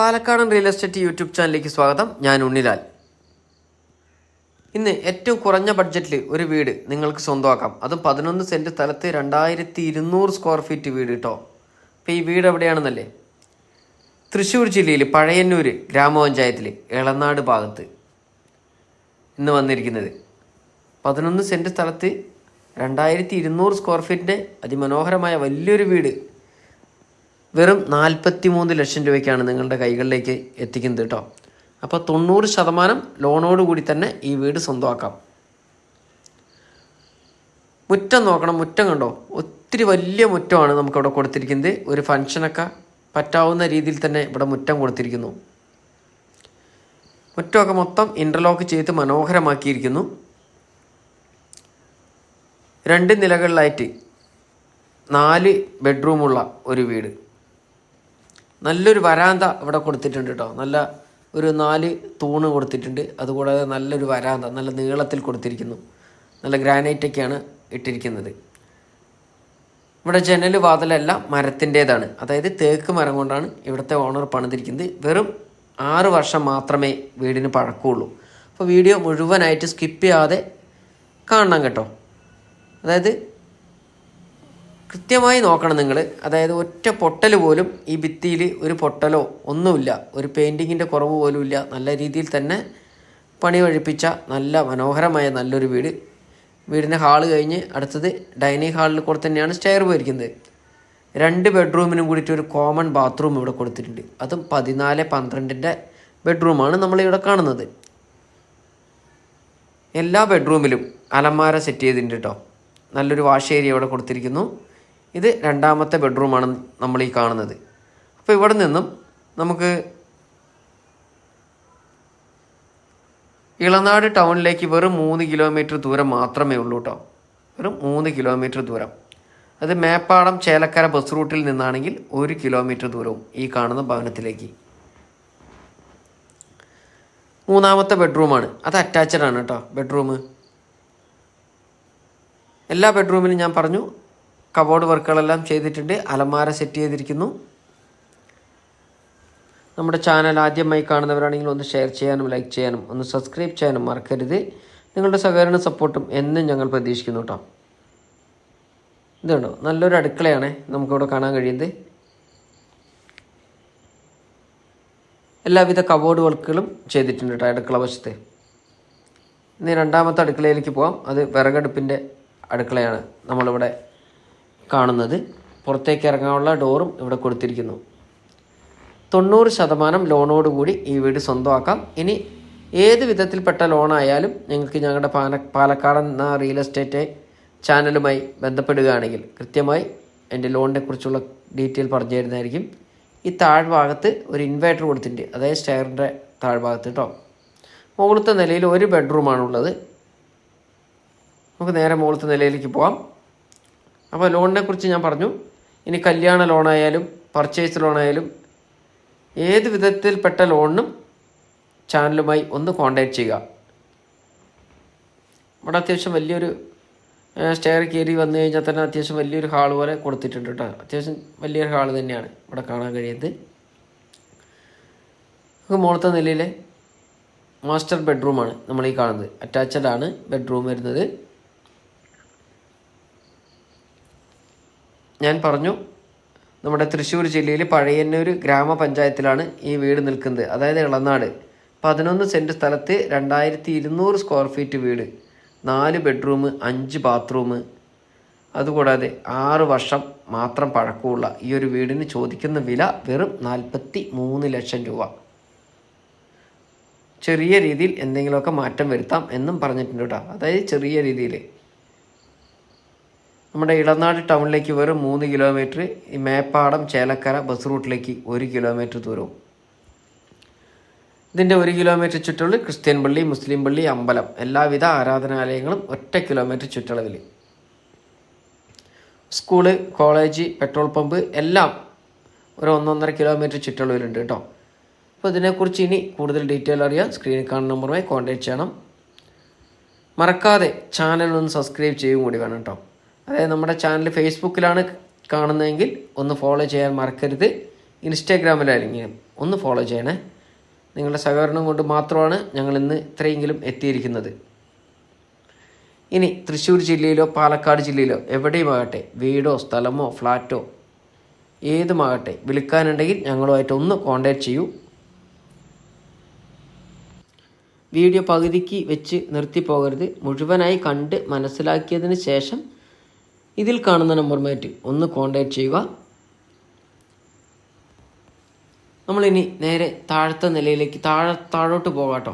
പാലക്കാടൻ real estate YouTube ചാനലിലേക്ക് സ്വാഗതം. ഞാൻ ഉണ്ണിലാൽ. ഇന്ന് ഏറ്റവും കുറഞ്ഞ ബഡ്ജറ്റിൽ ഒരു വീട് നിങ്ങൾക്ക് സ്വന്തമാക്കാം. അതും 11 സെൻറ്റ് സ്ഥലത്ത് 2200 സ്ക്വയർ ഫീറ്റ് വീട് കേട്ടോ. അപ്പോൾ ഈ വീട് എവിടെയാണെന്നല്ലേ? തൃശ്ശൂർ ജില്ലയിൽ പഴയന്നൂർ ഗ്രാമപഞ്ചായത്തിൽ എളനാട് ഭാഗത്ത് ഇന്ന് വന്നിരിക്കുന്നത് 11 സെൻറ്റ് സ്ഥലത്ത് 2200 സ്ക്വയർ ഫീറ്റിൻ്റെ അതിമനോഹരമായ വലിയൊരു വീട് വെറും 43 ലക്ഷം രൂപയ്ക്കാണ് നിങ്ങളുടെ കൈകളിലേക്ക് എത്തിക്കുന്നത് കേട്ടോ. അപ്പോൾ 90% ലോണോടുകൂടി തന്നെ ഈ വീട് സ്വന്തമാക്കാം. മുറ്റം നോക്കണം, മുറ്റം കണ്ടോ, ഒത്തിരി വലിയ മുറ്റമാണ് നമുക്കിവിടെ കൊടുത്തിരിക്കുന്നത്. ഒരു ഫംഗ്ഷനൊക്കെ പറ്റാവുന്ന രീതിയിൽ തന്നെ ഇവിടെ മുറ്റം കൊടുത്തിരിക്കുന്നു. മുറ്റമൊക്കെ മൊത്തം ഇൻ്റർലോക്ക് ചെയ്ത് മനോഹരമാക്കിയിരിക്കുന്നു. 2 നിലകളിലായിട്ട് 4 ബെഡ്റൂമുള്ള ഒരു വീട്. നല്ലൊരു വരാന്ത ഇവിടെ കൊടുത്തിട്ടുണ്ട് കേട്ടോ. നല്ല ഒരു 4 തൂണ് കൊടുത്തിട്ടുണ്ട്. അതുകൂടാതെ നല്ലൊരു വരാന്ത നല്ല നീളത്തിൽ കൊടുത്തിരിക്കുന്നു. നല്ല ഗ്രാനൈറ്റൊക്കെയാണ് ഇട്ടിരിക്കുന്നത്. ഇവിടെ ജനൽ വാതിലെല്ലാം മരത്തിൻ്റേതാണ്, അതായത് തേക്ക് മരം കൊണ്ടാണ് ഇവിടുത്തെ ഓണർ പണിതിരിക്കുന്നത്. വെറും 6 വർഷം മാത്രമേ വീടിന് പഴക്കമുള്ളൂ. അപ്പോൾ വീഡിയോ മുഴുവനായിട്ട് സ്കിപ്പ് ചെയ്യാതെ കാണണം കേട്ടോ. അതായത് കൃത്യമായി നോക്കണം നിങ്ങൾ. അതായത് ഒറ്റ പൊട്ടൽ പോലും ഈ ഭിത്തിയിൽ ഒരു പൊട്ടലോ ഒന്നുമില്ല, ഒരു പെയിൻറ്റിങ്ങിൻ്റെ കുറവ് പോലും ഇല്ല. നല്ല രീതിയിൽ തന്നെ പണി കഴിപ്പിച്ച നല്ല മനോഹരമായ നല്ലൊരു വീട്. വീടിൻ്റെ ഹാള് കഴിഞ്ഞ് അടുത്തത് ഡൈനിങ് ഹാളിൽ കൂടെ തന്നെയാണ് സ്റ്റെയർ പോയിരിക്കുന്നത്. 2 ബെഡ്റൂമിനും കൂടിയിട്ട് ഒരു കോമൺ ബാത്റൂം ഇവിടെ കൊടുത്തിട്ടുണ്ട്. അതും 14-12 ബെഡ്റൂമാണ് നമ്മളിവിടെ കാണുന്നത്. എല്ലാ ബെഡ്റൂമിലും അലമാര സെറ്റ് ചെയ്തിട്ടുണ്ട് കേട്ടോ. നല്ലൊരു വാഷ് ഏരിയ ഇവിടെ കൊടുത്തിരിക്കുന്നു. ഇത് 2ാമത്തെ ബെഡ്റൂമാണ് നമ്മൾ ഈ കാണുന്നത്. അപ്പോൾ ഇവിടെ നിന്നും നമുക്ക് ഇളനാട് ടൗണിലേക്ക് വെറും 3 കിലോമീറ്റർ ദൂരം മാത്രമേ ഉള്ളൂ കേട്ടോ. വെറും 3 കിലോമീറ്റർ ദൂരം. അത് മേപ്പാടം ചേലക്കര ബസ് റൂട്ടിൽ നിന്നാണെങ്കിൽ 1 കിലോമീറ്റർ ദൂരവും ഈ കാണുന്ന ഭവനത്തിലേക്ക്. 3ാമത്തെ ബെഡ്റൂമാണ്. അത് അറ്റാച്ച്ഡ് ആണ് കേട്ടോ ബെഡ്റൂം. എല്ലാ ബെഡ്റൂമിലും ഞാൻ പറഞ്ഞു കബോർഡ് വർക്കുകളെല്ലാം ചെയ്തിട്ടുണ്ട്. അലമാര സെറ്റ് ചെയ്തിരിക്കുന്നു. നമ്മുടെ ചാനൽ ആദ്യമായി കാണുന്നവരാണെങ്കിൽ ഒന്ന് ഷെയർ ചെയ്യാനും ലൈക്ക് ചെയ്യാനും ഒന്ന് സബ്സ്ക്രൈബ് ചെയ്യാനും മറക്കരുത്. നിങ്ങളുടെ സഹകരണ സപ്പോർട്ടും എന്നും ഞങ്ങൾ പ്രതീക്ഷിക്കുന്നു കേട്ടോ. ഇതുണ്ടോ, നല്ലൊരു അടുക്കളയാണ് നമുക്കിവിടെ കാണാൻ കഴിയുന്നത്. എല്ലാവിധ കബോർഡ് വർക്കുകളും ചെയ്തിട്ടുണ്ട് കേട്ടോ അടുക്കള വശത്ത്. ഇനി 2ാമത്തെ അടുക്കളയിലേക്ക് പോകാം. അത് വിറകടുപ്പിൻ്റെ അടുക്കളയാണ് നമ്മളിവിടെ കാണുന്നത്. പുറത്തേക്ക് ഇറങ്ങാനുള്ള ഡോറും ഇവിടെ കൊടുത്തിരിക്കുന്നു. 90% ലോണോടുകൂടി ഈ വീട് സ്വന്തമാക്കാം. ഇനി ഏത് വിധത്തിൽപ്പെട്ട ലോണായാലും നിങ്ങൾക്ക് ഞങ്ങളുടെ പാലക്കാടൻ റിയൽ എസ്റ്റേറ്റ് ചാനലുമായി ബന്ധപ്പെടുകയാണെങ്കിൽ കൃത്യമായി എൻ്റെ ലോണിനെ കുറിച്ചുള്ള ഡീറ്റെയിൽ പറഞ്ഞു തരുന്നതായിരിക്കും. ഈ താഴ്ഭാഗത്ത് ഒരു ഇൻവേർട്ടർ കൊടുത്തിട്ടുണ്ട്, അതായത് സ്റ്റെയറിൻ്റെ താഴ്ഭാഗത്ത് കേട്ടോ. മുകളിലത്തെ നിലയിൽ 1 ബെഡ്റൂമാണുള്ളത്. നമുക്ക് നേരെ മുകളിലത്തെ നിലയിലേക്ക് പോകാം. അപ്പോൾ ലോണിനെ കുറിച്ച് ഞാൻ പറഞ്ഞു. ഇനി കല്യാണ ലോണായാലും പർച്ചേസ് ലോണായാലും ഏത് വിധത്തിൽപ്പെട്ട ലോണിനും ചാനലുമായി ഒന്ന് കോൺടാക്റ്റ് ചെയ്യുക. ഇവിടെ അത്യാവശ്യം വലിയൊരു സ്റ്റെയർ കയറി വന്നു കഴിഞ്ഞാൽ തന്നെ അത്യാവശ്യം വലിയൊരു ഹാൾ പോലെ കൊടുത്തിട്ടുണ്ട് കേട്ടോ. അത്യാവശ്യം വലിയൊരു ഹാൾ തന്നെയാണ് ഇവിടെ കാണാൻ കഴിയുന്നത്. നമുക്ക് മുകളിലത്തെ നിലയിലെ മാസ്റ്റർ ബെഡ്റൂമാണ് നമ്മൾ ഈ കാണുന്നത്. അറ്റാച്ച്ഡ് ആണ് ബെഡ്റൂം വരുന്നത്. ഞാൻ പറഞ്ഞു നമ്മുടെ തൃശ്ശൂർ ജില്ലയിൽ പഴയന്നൂർ ഗ്രാമപഞ്ചായത്തിലാണ് ഈ വീട് നിൽക്കുന്നത്. അതായത് ഇളനാട്. 11 സെൻറ്റ് സ്ഥലത്ത് 2200 സ്ക്വയർ ഫീറ്റ് വീട്, 4 ബെഡ്റൂം 5 ബാത്റൂം. അതുകൂടാതെ 6 വർഷം മാത്രം പഴക്കമുള്ള ഈ ഒരു വീടിന് ചോദിക്കുന്ന വില വെറും 43 ലക്ഷം രൂപ. ചെറിയ രീതിയിൽ എന്തെങ്കിലുമൊക്കെ മാറ്റം വരുത്താം എന്നും പറഞ്ഞിട്ടുണ്ട് കേട്ടോ. അതായത് ചെറിയ രീതിയിൽ നമ്മുടെ ഇളനാട് ടൗണിലേക്ക് വെറും 3 കിലോമീറ്റർ, ഈ മേപ്പാടം ചേലക്കര ബസ് റൂട്ടിലേക്ക് 1 കിലോമീറ്റർ ദൂരവും. ഇതിൻ്റെ 1 കിലോമീറ്റർ ചുറ്റളവിൽ ക്രിസ്ത്യൻ പള്ളി, മുസ്ലിം പള്ളി, അമ്പലം, എല്ലാവിധ ആരാധനാലയങ്ങളും 1 കിലോമീറ്റർ ചുറ്റളവിൽ. സ്കൂള്, കോളേജ്, പെട്രോൾ പമ്പ് എല്ലാം ഒരു 1-1.5 കിലോമീറ്റർ ചുറ്റളവിലുണ്ട് കേട്ടോ. അപ്പോൾ ഇതിനെക്കുറിച്ച് ഇനി കൂടുതൽ ഡീറ്റെയിൽ അറിയാൻ സ്ക്രീനിൽ കാണുന്ന നമ്പറുമായി കോൺടാക്റ്റ് ചെയ്യണം. മറക്കാതെ ചാനൽ ഒന്ന് സബ്സ്ക്രൈബ് ചെയ്യുകയും കൂടി വേണം കേട്ടോ. അതായത് നമ്മുടെ ചാനൽ ഫേസ്ബുക്കിലാണ് കാണുന്നതെങ്കിൽ ഒന്ന് ഫോളോ ചെയ്യാൻ മറക്കരുത്. ഇൻസ്റ്റാഗ്രാമിലായിരിക്കും ഒന്ന് ഫോളോ ചെയ്യണേ. നിങ്ങളുടെ സഹകരണം കൊണ്ട് മാത്രമാണ് ഞങ്ങൾ ഇന്ന് ഇത്രയെങ്കിലും എത്തിയിരിക്കുന്നത്. ഇനി തൃശ്ശൂർ ജില്ലയിലോ പാലക്കാട് ജില്ലയിലോ എവിടെയുമാകട്ടെ വീടോ സ്ഥലമോ ഫ്ലാറ്റോ ഏതുമാകട്ടെ വിൽക്കാനുണ്ടെങ്കിൽ ഞങ്ങളുമായിട്ട് ഒന്ന് കോൺടാക്റ്റ് ചെയ്യൂ. വീഡിയോ പകുതിക്ക് വെച്ച് നിർത്തിപ്പോകരുത്. മുഴുവനായി കണ്ട് മനസ്സിലാക്കിയതിന് ശേഷം ഇതിൽ കാണുന്ന നമ്പറുമായിട്ട് ഒന്ന് കോൺടാക്റ്റ് ചെയ്യുക. നമ്മളിനി നേരെ താഴത്തെ നിലയിലേക്ക് താഴോട്ട് പോകാട്ടോ.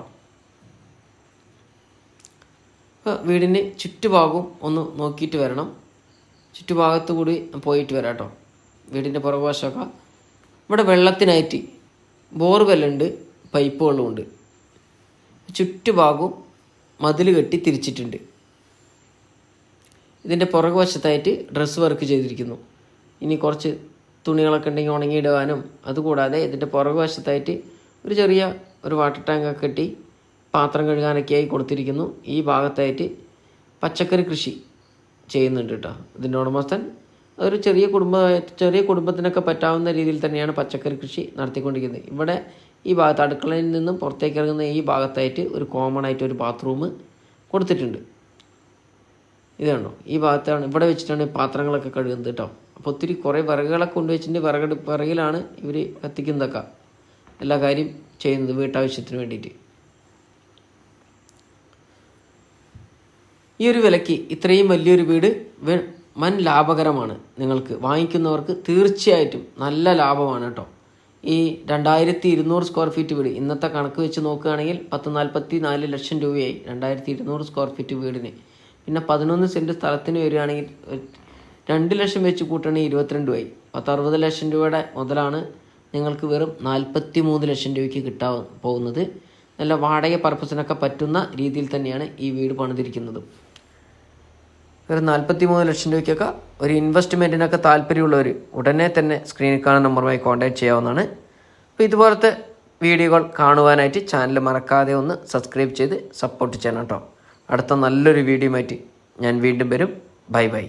വീടിന് ചുറ്റുഭാഗവും ഒന്ന് നോക്കിയിട്ട് വരണം. ചുറ്റുഭാഗത്തു കൂടി പോയിട്ട് വരാം കേട്ടോ. വീടിൻ്റെ പുറകുവശമൊക്കെ ഇവിടെ വെള്ളത്തിനായിട്ട് ബോർവെല്ലുണ്ട്, പൈപ്പ് വെള്ളമുണ്ട്. ചുറ്റുഭാഗവും മതിൽ കെട്ടി തിരിച്ചിട്ടുണ്ട്. ഇതിൻ്റെ പുറകുവശത്തായിട്ട് ഡ്രസ്സ് വർക്ക് ചെയ്തിരിക്കുന്നു. ഇനി കുറച്ച് തുണികളൊക്കെ ഉണ്ടെങ്കിൽ ഉണങ്ങിയിടാനും, അതുകൂടാതെ ഇതിൻ്റെ പുറകുവശത്തായിട്ട് ഒരു ചെറിയ വാട്ടർ ടാങ്കൊക്കെ കെട്ടി പാത്രം കഴുകാനൊക്കെയായി കൊടുത്തിരിക്കുന്നു. ഈ ഭാഗത്തായിട്ട് പച്ചക്കറി കൃഷി ചെയ്യുന്നുണ്ട് കേട്ടോ ഇതിൻ്റെ ഉടമസ്ഥൻ. അതൊരു ചെറിയ കുടുംബത്തിനൊക്കെ പറ്റാവുന്ന രീതിയിൽ തന്നെയാണ് പച്ചക്കറി കൃഷി നടത്തിക്കൊണ്ടിരിക്കുന്നത്. ഇവിടെ ഈ ഭാഗത്ത് അടുക്കളയിൽ നിന്നും പുറത്തേക്ക് ഇറങ്ങുന്ന ഈ ഭാഗത്തായിട്ട് ഒരു കോമൺ ആയിട്ട് ഒരു ബാത്റൂം കൊടുത്തിട്ടുണ്ട്. ഇതാണോ ഈ ഭാഗത്താണ്, ഇവിടെ വെച്ചിട്ടാണ് പാത്രങ്ങളൊക്കെ കഴുകുന്നത് കേട്ടോ. അപ്പോൾ ഒത്തിരി കുറേ വിറകുകളൊക്കെ കൊണ്ടുവച്ചിട്ടുണ്ട്. വിറകിലാണ് ഇവർ കത്തിക്കുന്നതൊക്കെ എല്ലാ കാര്യം ചെയ്യുന്നത് വീട്ടാവശ്യത്തിന് വേണ്ടിയിട്ട്. ഈ ഒരു വിലയ്ക്ക് ഇത്രയും വലിയൊരു വീട് വൻ ലാഭകരമാണ്. നിങ്ങൾക്ക് വാങ്ങിക്കുന്നവർക്ക് തീർച്ചയായിട്ടും നല്ല ലാഭമാണ് കേട്ടോ. ഈ 2200 സ്ക്വയർ ഫീറ്റ് വീട് ഇന്നത്തെ കണക്ക് വെച്ച് നോക്കുകയാണെങ്കിൽ 44 ലക്ഷം രൂപയായി 2200 സ്ക്വയർ ഫീറ്റ് വീടിന്. പിന്നെ 11 സെൻറ്റ് സ്ഥലത്തിന് വരികയാണെങ്കിൽ 2 ലക്ഷം വെച്ച് കൂട്ടുകയാണെങ്കിൽ 22 ആയി. 60 ലക്ഷം രൂപയുടെ മുതലാണ് നിങ്ങൾക്ക് വെറും 43 ലക്ഷം രൂപയ്ക്ക് കിട്ടാൻ പോകുന്നത്. നല്ല വാടക പർപ്പസിനൊക്കെ പറ്റുന്ന രീതിയിൽ തന്നെയാണ് ഈ വീട് പണിതിരിക്കുന്നത്. വെറും 43 ലക്ഷം രൂപയ്ക്കൊക്കെ ഒരു ഇൻവെസ്റ്റ്മെൻറ്റിനൊക്കെ താല്പര്യമുള്ളവർ ഉടനെ തന്നെ സ്ക്രീനിൽ കാണുന്ന നമ്പറുമായി കോൺടാക്റ്റ് ചെയ്യാവുന്നതാണ്. അപ്പോൾ ഇതുപോലത്തെ വീഡിയോകൾ കാണുവാനായിട്ട് ചാനൽ മറക്കാതെ ഒന്ന് സബ്സ്ക്രൈബ് ചെയ്ത് സപ്പോർട്ട് ചെയ്യണം കേട്ടോ. അടുത്ത നല്ലൊരു വീഡിയോയുമായിട്ട് ഞാൻ വീണ്ടും വരും. Bye bye.